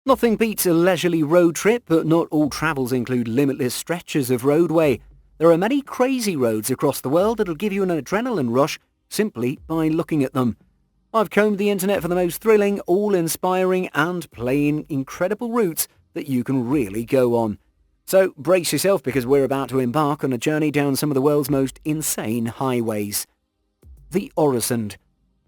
Nothing beats a leisurely road trip, but not all travels include limitless stretches of roadway. There are many crazy roads across the world that'll give you an adrenaline rush simply by looking at them. I've combed the internet for the most thrilling, all-inspiring and plain incredible routes that you can really go on. So brace yourself because we're about to embark on a journey down some of the world's most insane highways. The ORESUND.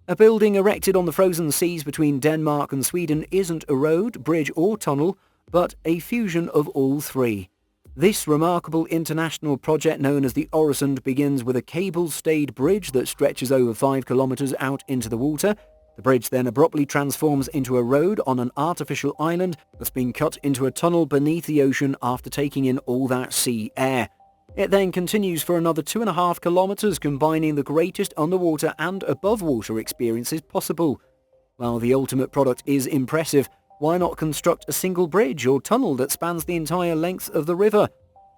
A building erected on the frozen seas between Denmark and Sweden isn't a road, bridge or tunnel, but a fusion of all three. This remarkable international project known as the ORESUND begins with a cable-stayed bridge that stretches over 5 kilometers out into the water. The bridge then abruptly transforms into a road on an artificial island that's been cut into a tunnel beneath the ocean after taking in all that sea air. It then continues for another 2.5 kilometers, combining the greatest underwater and above-water experiences possible. While the ultimate product is impressive, why not construct a single bridge or tunnel that spans the entire length of the river?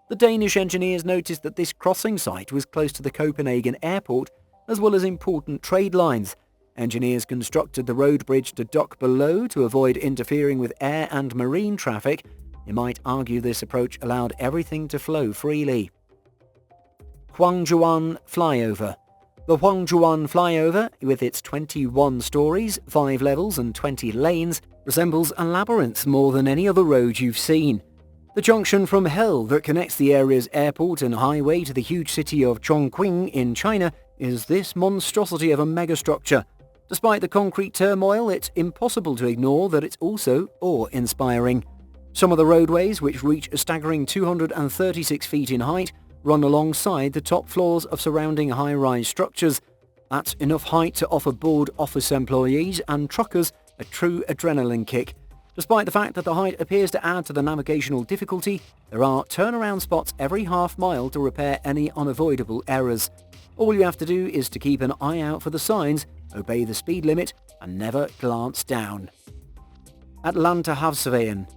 The Danish engineers noticed that this crossing site was close to the Copenhagen airport, as well as important trade lines. Engineers constructed the road bridge to dock below to avoid interfering with air and marine traffic. You might argue this approach allowed everything to flow freely. HUANGJUEWAN flyover. The HUANGJUEWAN flyover, with its 21 stories, 5 levels and 20 lanes, resembles a labyrinth more than any other road you've seen. The junction from hell that connects the area's airport and highway to the huge city of Chongqing in China is this monstrosity of a megastructure. Despite the concrete turmoil, it's impossible to ignore that it's also awe-inspiring. Some of the roadways, which reach a staggering 236 feet in height, run alongside the top floors of surrounding high-rise structures. That's enough height to offer bored office employees and truckers a true adrenaline kick. Despite the fact that the height appears to add to the navigational difficulty, there are turnaround spots every half mile to repair any unavoidable errors. All you have to do is to keep an eye out for the signs, obey the speed limit, and never glance down. Atlanterhavsveien.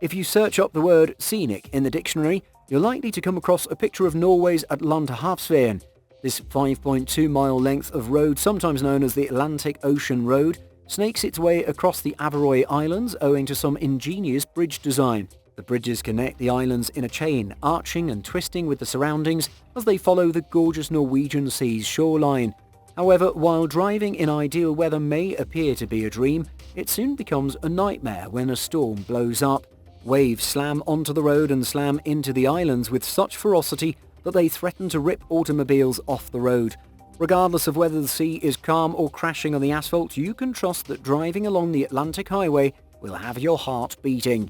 If you search up the word scenic in the dictionary, you're likely to come across a picture of Norway's Atlanterhavsveien. This 5.2-mile length of road, sometimes known as the Atlantic Ocean Road, snakes its way across the Averøy Islands owing to some ingenious bridge design. The bridges connect the islands in a chain, arching and twisting with the surroundings as they follow the gorgeous Norwegian Sea's shoreline. However, while driving in ideal weather may appear to be a dream, it soon becomes a nightmare when a storm blows up. Waves slam onto the road and slam into the islands with such ferocity that they threaten to rip automobiles off the road. Regardless of whether the sea is calm or crashing on the asphalt, you can trust that driving along the Atlantic Highway will have your heart beating.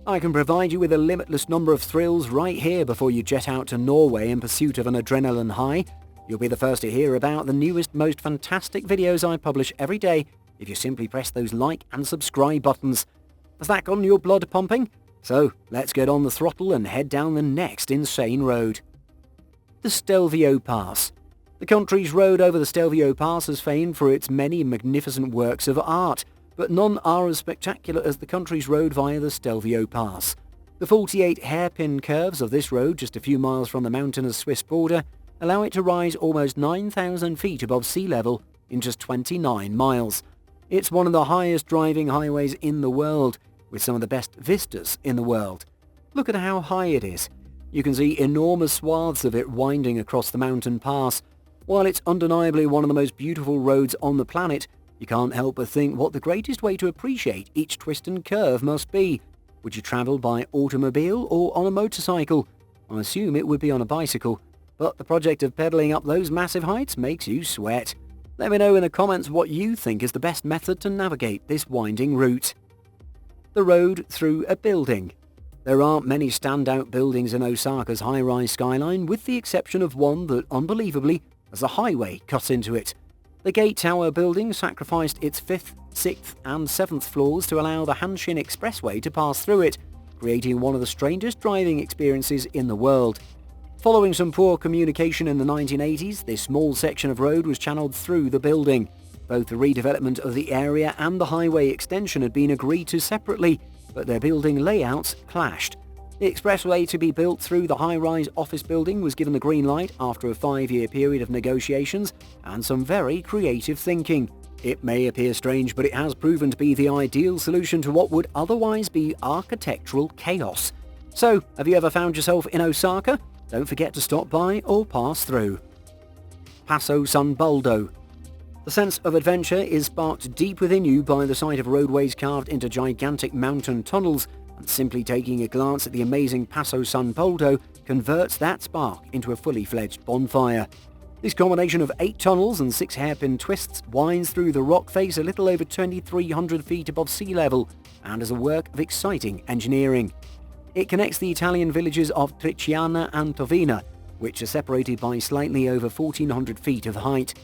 I can provide you with a limitless number of thrills right here before you jet out to Norway in pursuit of an adrenaline high. You'll be the first to hear about the newest, most fantastic videos I publish every day if you simply press those like and subscribe buttons. Has that gotten your blood pumping? So, let's get on the throttle and head down the next insane road. The Stelvio Pass. The country's road over the Stelvio Pass is famed for its many magnificent works of art, but none are as spectacular as the country's road via the Stelvio Pass. The 48 hairpin curves of this road, just a few miles from the mountainous Swiss border, allow it to rise almost 9,000 feet above sea level in just 29 miles. It's one of the highest driving highways in the world, with some of the best vistas in the world. Look at how high it is. You can see enormous swaths of it winding across the mountain pass. While it's undeniably one of the most beautiful roads on the planet, you can't help but think what the greatest way to appreciate each twist and curve must be. Would you travel by automobile or on a motorcycle? I assume it would be on a bicycle, but the project of pedaling up those massive heights makes you sweat. Let me know in the comments what you think is the best method to navigate this winding route. The road through a building. There aren't many standout buildings in Osaka's high-rise skyline, with the exception of one that, unbelievably, has a highway cut into it. The Gate Tower building sacrificed its 5th, 6th and 7th floors to allow the Hanshin Expressway to pass through it, creating one of the strangest driving experiences in the world. Following some poor communication in the 1980s, this small section of road was channeled through the building. Both the redevelopment of the area and the highway extension had been agreed to separately, but their building layouts clashed. The expressway to be built through the high-rise office building was given the green light after a 5-year period of negotiations and some very creative thinking. It may appear strange, but it has proven to be the ideal solution to what would otherwise be architectural chaos. So, have you ever found yourself in Osaka? Don't forget to stop by or pass through. PASSO San BOLDO. The sense of adventure is sparked deep within you by the sight of roadways carved into gigantic mountain tunnels, and simply taking a glance at the amazing PASSO San BOLDO converts that spark into a fully fledged bonfire. This combination of 8 tunnels and 6 hairpin twists winds through the rock face a little over 2,300 feet above sea level and is a work of exciting engineering. It connects the Italian villages of Tricciana and Tovina, which are separated by slightly over 1,400 feet of height.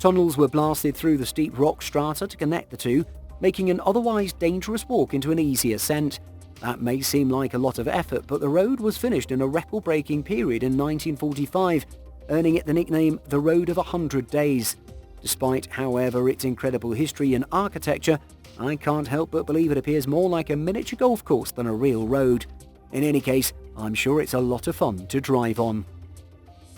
Tunnels were blasted through the steep rock strata to connect the two, making an otherwise dangerous walk into an easy ascent. That may seem like a lot of effort, but the road was finished in a record-breaking period in 1945, earning it the nickname the Road of 100 Days. Despite, however, its incredible history and architecture, I can't help but believe it appears more like a miniature golf course than a real road. In any case, I'm sure it's a lot of fun to drive on.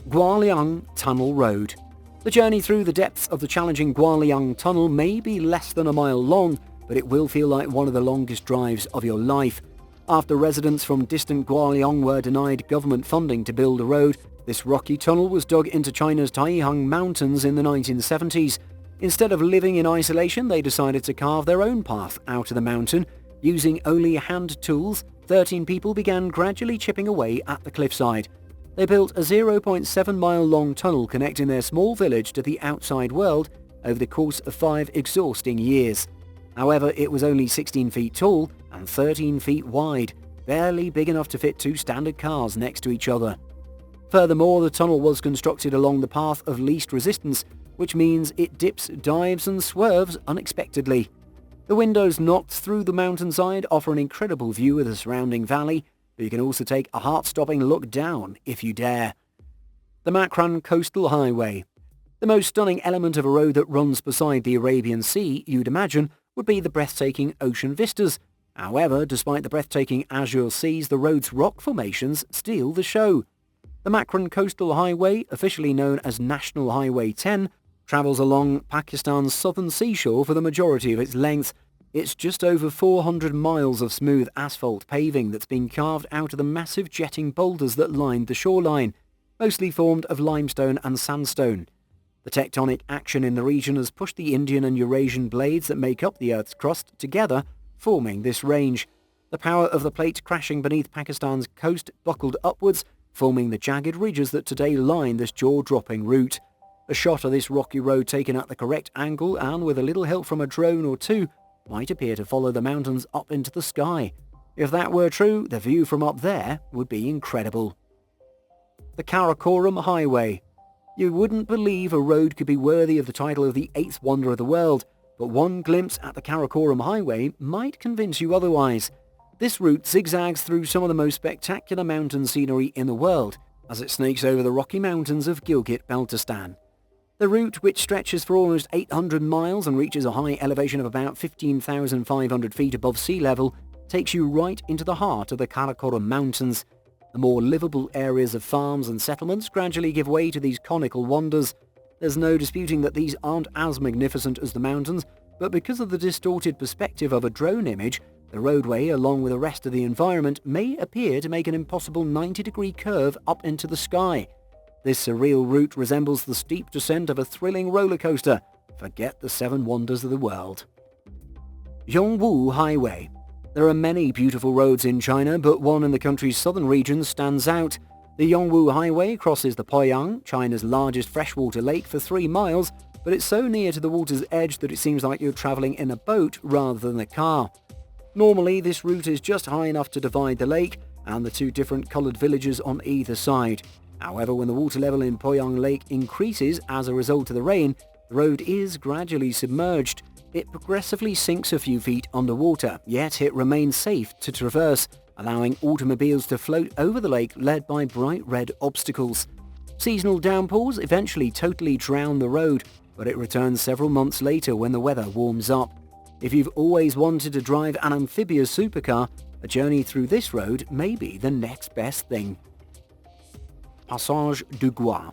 Guoliang Tunnel Road. The journey through the depths of the challenging Guoliang Tunnel may be less than a mile long, but it will feel like one of the longest drives of your life. After residents from distant Guoliang were denied government funding to build a road, this rocky tunnel was dug into China's Taihang Mountains in the 1970s. Instead of living in isolation, they decided to carve their own path out of the mountain. Using only hand tools, 13 people began gradually chipping away at the cliffside. They built a 0.7-mile-long tunnel connecting their small village to the outside world over the course of 5 exhausting years. However, it was only 16 feet tall and 13 feet wide, barely big enough to fit 2 standard cars next to each other. Furthermore, the tunnel was constructed along the path of least resistance, which means it dips, dives and swerves unexpectedly. The windows knocked through the mountainside offer an incredible view of the surrounding valley, but you can also take a heart-stopping look down if you dare. The MAKRAN Coastal Highway. The most stunning element of a road that runs beside the Arabian Sea, you'd imagine, would be the breathtaking ocean vistas. However, despite the breathtaking azure seas, the road's rock formations steal the show. The MAKRAN Coastal Highway, officially known as National Highway 10, travels along Pakistan's southern seashore for the majority of its length. It's just over 400 miles of smooth asphalt paving that's been carved out of the massive jetting boulders that lined the shoreline, mostly formed of limestone and sandstone. The tectonic action in the region has pushed the Indian and Eurasian blades that make up the Earth's crust together, forming this range. The power of the plate crashing beneath Pakistan's coast buckled upwards, forming the jagged ridges that today line this jaw-dropping route. A shot of this rocky road taken at the correct angle and with a little help from a drone or two might appear to follow the mountains up into the sky. If that were true, the view from up there would be incredible. The Karakoram Highway. You wouldn't believe a road could be worthy of the title of the 8th wonder of the world, but one glimpse at the Karakoram Highway might convince you otherwise. This route zigzags through some of the most spectacular mountain scenery in the world as it snakes over the Rocky Mountains of Gilgit-Baltistan. The route, which stretches for almost 800 miles and reaches a high elevation of about 15,500 feet above sea level, takes you right into the heart of the Karakoram Mountains. The more livable areas of farms and settlements gradually give way to these conical wonders. There's no disputing that these aren't as magnificent as the mountains, but because of the distorted perspective of a drone image, the roadway, along with the rest of the environment, may appear to make an impossible 90-degree curve up into the sky. This surreal route resembles the steep descent of a thrilling roller coaster. Forget the 7 wonders of the world. Yongwu Highway. There are many beautiful roads in China, but one in the country's southern region stands out. The Yongwu Highway crosses the Poyang, China's largest freshwater lake, for 3 miles, but it's so near to the water's edge that it seems like you're traveling in a boat rather than a car. Normally, this route is just high enough to divide the lake and the 2 different coloured villages on either side. However, when the water level in Poyang Lake increases as a result of the rain, the road is gradually submerged. It progressively sinks a few feet underwater, yet it remains safe to traverse, allowing automobiles to float over the lake led by bright red obstacles. Seasonal downpours eventually totally drown the road, but it returns several months later when the weather warms up. If you've always wanted to drive an amphibious supercar, a journey through this road may be the next best thing. Passage du Gois.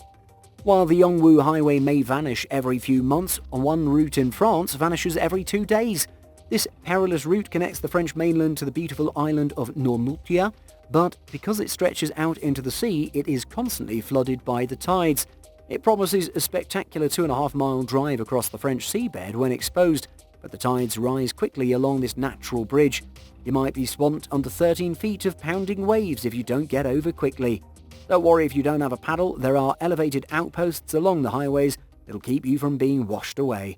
While the Yongwu Highway may vanish every few months, one route in France vanishes every 2 days. This perilous route connects the French mainland to the beautiful island of Noirmoutier, but because it stretches out into the sea, it is constantly flooded by the tides. It promises a spectacular 2.5-mile drive across the French seabed when exposed, but the tides rise quickly along this natural bridge. You might be swamped under 13 feet of pounding waves if you don't get over quickly. Don't worry if you don't have a paddle, there are elevated outposts along the highways that'll keep you from being washed away,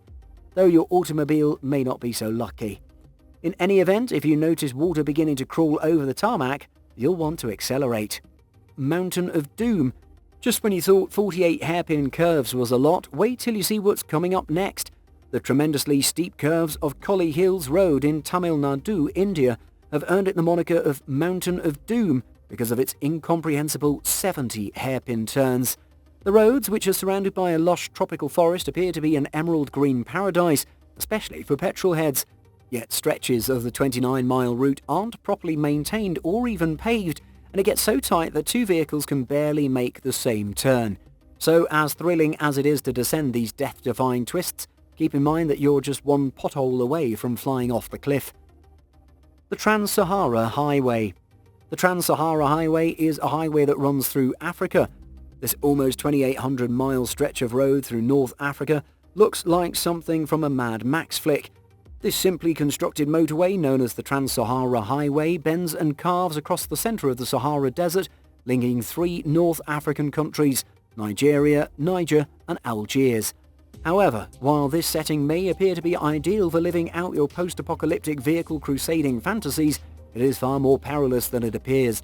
though your automobile may not be so lucky. In any event, if you notice water beginning to crawl over the tarmac, you'll want to accelerate. Mountain of Doom. Just when you thought 48 hairpin curves was a lot, wait till you see what's coming up next. The tremendously steep curves of Collie Hills Road in Tamil Nadu, India, have earned it the moniker of Mountain of Doom because of its incomprehensible 70 hairpin turns. The roads, which are surrounded by a lush tropical forest, appear to be an emerald green paradise, especially for petrol heads. Yet stretches of the 29-mile route aren't properly maintained or even paved, and it gets so tight that 2 vehicles can barely make the same turn. So as thrilling as it is to descend these death-defying twists, keep in mind that you're just one pothole away from flying off the cliff. The Trans-Sahara Highway. The Trans-Sahara Highway is a highway that runs through Africa. This almost 2,800-mile stretch of road through North Africa looks like something from a Mad Max flick. This simply constructed motorway, known as the Trans-Sahara Highway, bends and carves across the centre of the Sahara Desert, linking 3 North African countries, Nigeria, Niger and Algiers. However, while this setting may appear to be ideal for living out your post-apocalyptic vehicle crusading fantasies, it is far more perilous than it appears.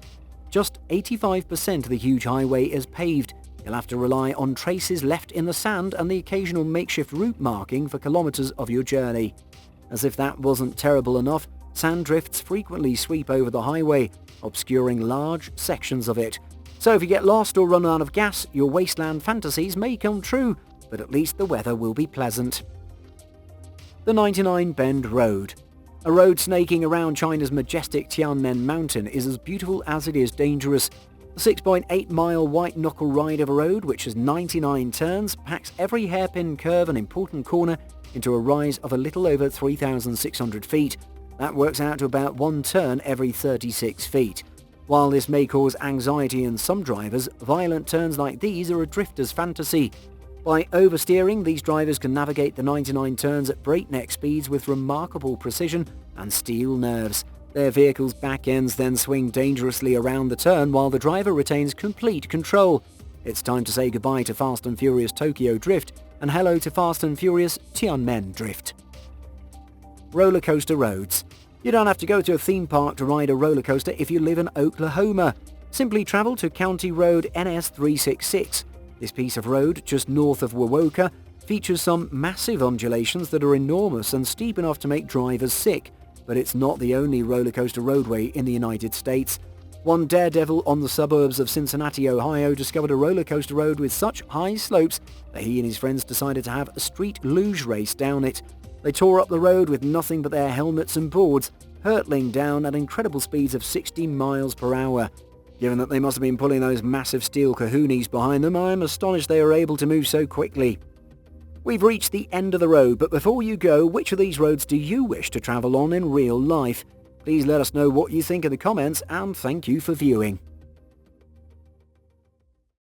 Just 85% of the huge highway is paved. You'll have to rely on traces left in the sand and the occasional makeshift route marking for kilometres of your journey. As if that wasn't terrible enough, sand drifts frequently sweep over the highway, obscuring large sections of it. So if you get lost or run out of gas, your wasteland fantasies may come true, but at least the weather will be pleasant. The 99 Bend Road. A road snaking around China's majestic Tianmen Mountain is as beautiful as it is dangerous. The 6.8-mile white-knuckle ride of a road, which has 99 turns, packs every hairpin curve and important corner into a rise of a little over 3,600 feet. That works out to about 1 turn every 36 feet. While this may cause anxiety in some drivers, violent turns like these are a drifter's fantasy. By oversteering, these drivers can navigate the 99 turns at breakneck speeds with remarkable precision and steel nerves. Their vehicle's back ends then swing dangerously around the turn while the driver retains complete control. It's time to say goodbye to Fast and Furious Tokyo Drift and hello to Fast and Furious Tianmen Drift. Roller coaster roads. You don't have to go to a theme park to ride a roller coaster if you live in Oklahoma. Simply travel to County Road NS 366. This piece of road, just north of Wewoka, features some massive undulations that are enormous and steep enough to make drivers sick, but it's not the only roller coaster roadway in the United States. One daredevil on the suburbs of Cincinnati, Ohio, discovered a roller coaster road with such high slopes that he and his friends decided to have a street luge race down it. They tore up the road with nothing but their helmets and boards, hurtling down at incredible speeds of 60 miles per hour. Given that they must have been pulling those massive steel kahunas behind them, I am astonished they were able to move so quickly. We've reached the end of the road, but before you go, which of these roads do you wish to travel on in real life? Please let us know what you think in the comments, and thank you for viewing.